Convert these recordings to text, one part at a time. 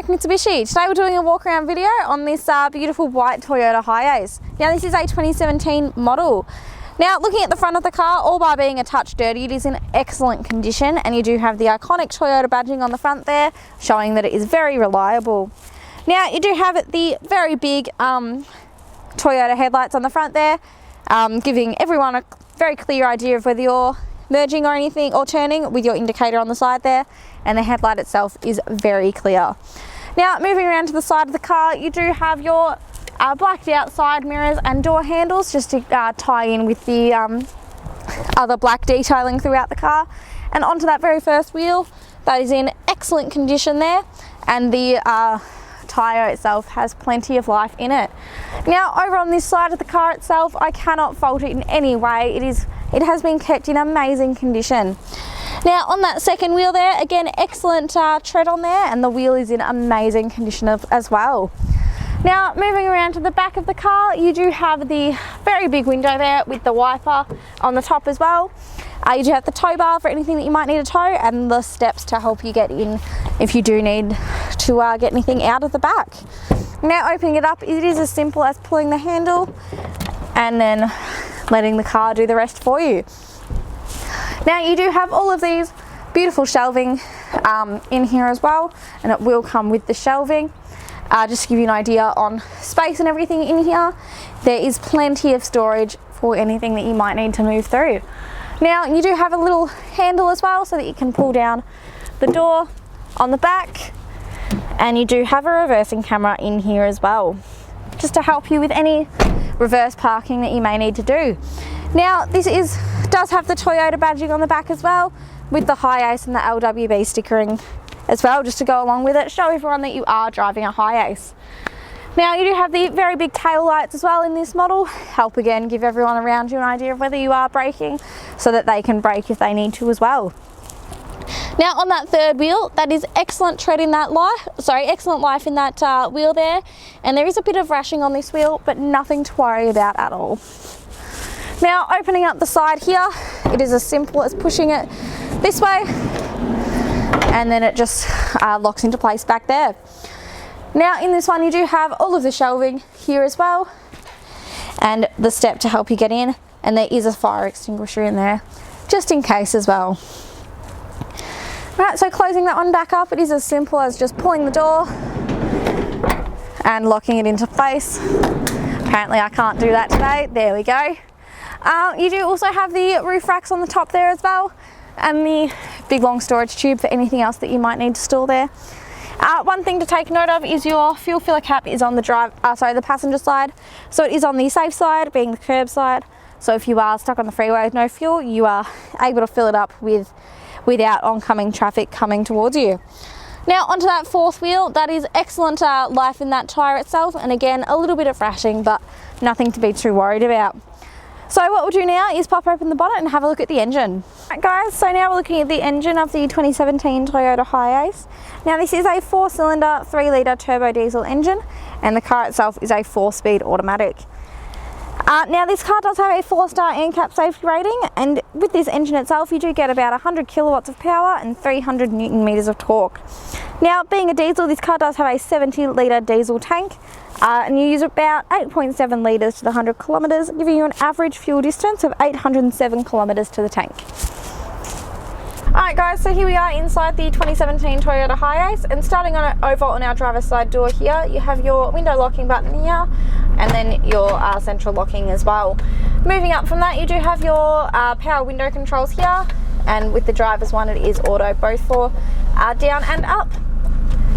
Mitsubishi. Today we're doing a walk around video on this beautiful white Toyota Hiace. Now this is a 2017 model. Now looking at the front of the car, all by being a touch dirty, it is in excellent condition, and you do have the iconic Toyota badging on the front there, showing that it is very reliable. Now you do have the very big Toyota headlights on the front there, giving everyone a very clear idea of whether you're merging or anything or turning with your indicator on the side there, and the headlight itself is very clear. Now moving around to the side of the car, you do have your blacked out side mirrors and door handles just to tie in with the other black detailing throughout the car. And onto that very first wheel, that is in excellent condition there, and the tyre itself has plenty of life in it. Now over on this side of the car itself, I cannot fault it in any way. It has been kept in amazing condition. Now on that second wheel there, again excellent tread on there, and the wheel is in amazing condition as well. Now moving around to the back of the car, you do have the very big window there with the wiper on the top as well. You do have the tow bar for anything that you might need to tow, and the steps to help you get in if you do need to get anything out of the back. Now opening it up, it is as simple as pulling the handle and then letting the car do the rest for you. Now you do have all of these beautiful shelving in here as well, and it will come with the shelving. Just to give you an idea on space and everything in here, there is plenty of storage for anything that you might need to move through. Now you do have a little handle as well so that you can pull down the door on the back, and you do have a reversing camera in here as well, just to help you with any reverse parking that you may need to do. Now this does have the Toyota badging on the back as well, with the Hiace and the LWB stickering as well, just to go along with it, show everyone that you are driving a Hiace. Now you do have the very big tail lights as well in this model, help again give everyone around you an idea of whether you are braking, so that they can brake if they need to as well. Now on that third wheel, that is excellent tread in that excellent life in that wheel there, and there is a bit of rashing on this wheel, but nothing to worry about at all. Now opening up the side here, it is as simple as pushing it this way, and then it just locks into place back there. Now in this one you do have all of the shelving here as well, and the step to help you get in, and there is a fire extinguisher in there just in case as well. Right, so closing that one back up, it is as simple as just pulling the door and locking it into place. Apparently I can't do that today. There we go. You do also have the roof racks on the top there as well, and the big long storage tube for anything else that you might need to store there. One thing to take note of is your fuel filler cap is on the the passenger side, so it is on the safe side, being the curb side. So if you are stuck on the freeway with no fuel, you are able to fill it up without oncoming traffic coming towards you. Now onto that fourth wheel, that is excellent life in that tyre itself, and again a little bit of rashing, but nothing to be too worried about. So what we'll do now is pop open the bonnet and have a look at the engine. Right guys, so now we're looking at the engine of the 2017 Toyota Hiace. Now this is a 4-cylinder 3-litre turbo diesel engine, and the car itself is a 4-speed automatic. Now this car does have a 4-star NCAP safety rating, and with this engine itself you do get about 100 kilowatts of power and 300 newton meters of torque. Now being a diesel, this car does have a 70-litre diesel tank, and you use about 8.7 litres to the 100 kilometres, giving you an average fuel distance of 807 kilometres to the tank. Alright guys, so here we are inside the 2017 Toyota Hiace, and starting over on our driver's side door here, you have your window locking button here, and then your central locking as well. Moving up from that, you do have your power window controls here, and with the driver's one it is auto, both for down and up.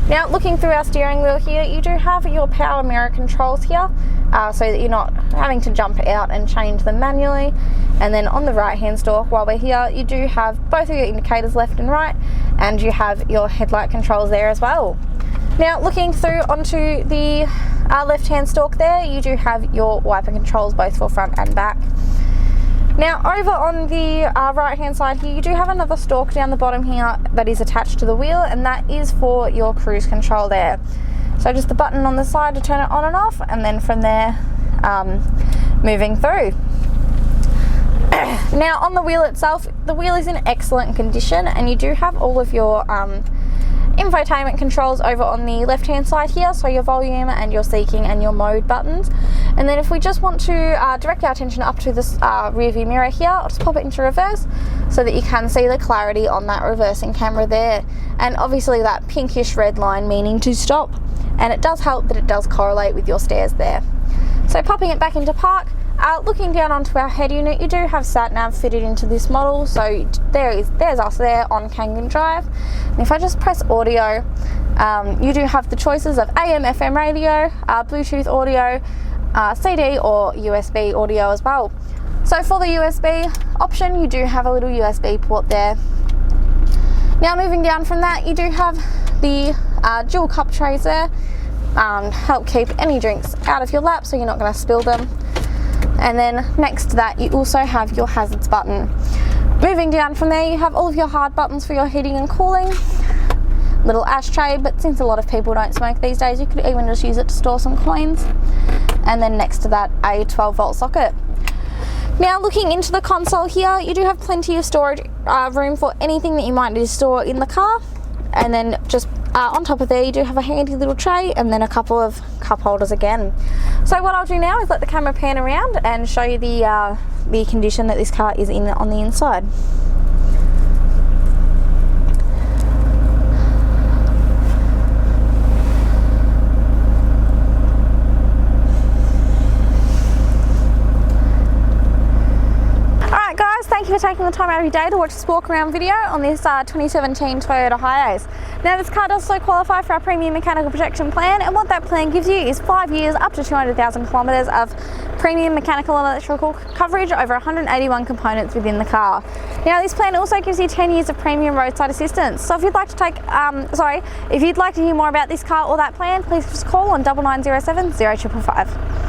Now looking through our steering wheel here, you do have your power mirror controls here, so that you're not having to jump out and change them manually. And then on the right hand stalk, while we're here, you do have both of your indicators left and right, and you have your headlight controls there as well. Now looking through onto the left hand stalk there, you do have your wiper controls both for front and back. Now over on the right hand side here, you do have another stalk down the bottom here that is attached to the wheel, and that is for your cruise control there. So just the button on the side to turn it on and off, and then from there moving through. Now on the wheel itself, the wheel is in excellent condition, and you do have all of your infotainment controls over on the left hand side here, so your volume and your seeking and your mode buttons. And then if we just want to direct our attention up to this rear view mirror here, I'll just pop it into reverse so that you can see the clarity on that reversing camera there, and obviously that pinkish red line meaning to stop, and it does help that it does correlate with your stairs there. So popping it back into park, looking down onto our head unit, you do have sat nav fitted into this model, so there's us there on Kangan Drive. And if I just press audio, you do have the choices of AM, FM radio, Bluetooth audio, CD or USB audio as well. So for the USB option, you do have a little USB port there. Now moving down from that, you do have the dual cup trays there, help keep any drinks out of your lap so you're not going to spill them. And then next to that, you also have your hazards button. Moving down from there, you have all of your hard buttons for your heating and cooling. Little ashtray, but since a lot of people don't smoke these days, you could even just use it to store some coins. And then next to that, a 12-volt socket. Now looking into the console here, you do have plenty of storage room for anything that you might need to store in the car. And then just on top of there, you do have a handy little tray and then a couple of cup holders again. So what I'll do now is let the camera pan around and show you the condition that this car is in on the inside. Thank you for taking the time out of your day to watch this walk around video on this 2017 Toyota Hiace. Now this car does also qualify for our premium mechanical protection plan, and what that plan gives you is 5 years up to 200,000 kilometres of premium mechanical and electrical coverage over 181 components within the car. Now this plan also gives you 10 years of premium roadside assistance. So if you'd like to hear more about this car or that plan, please just call on 9907 0555.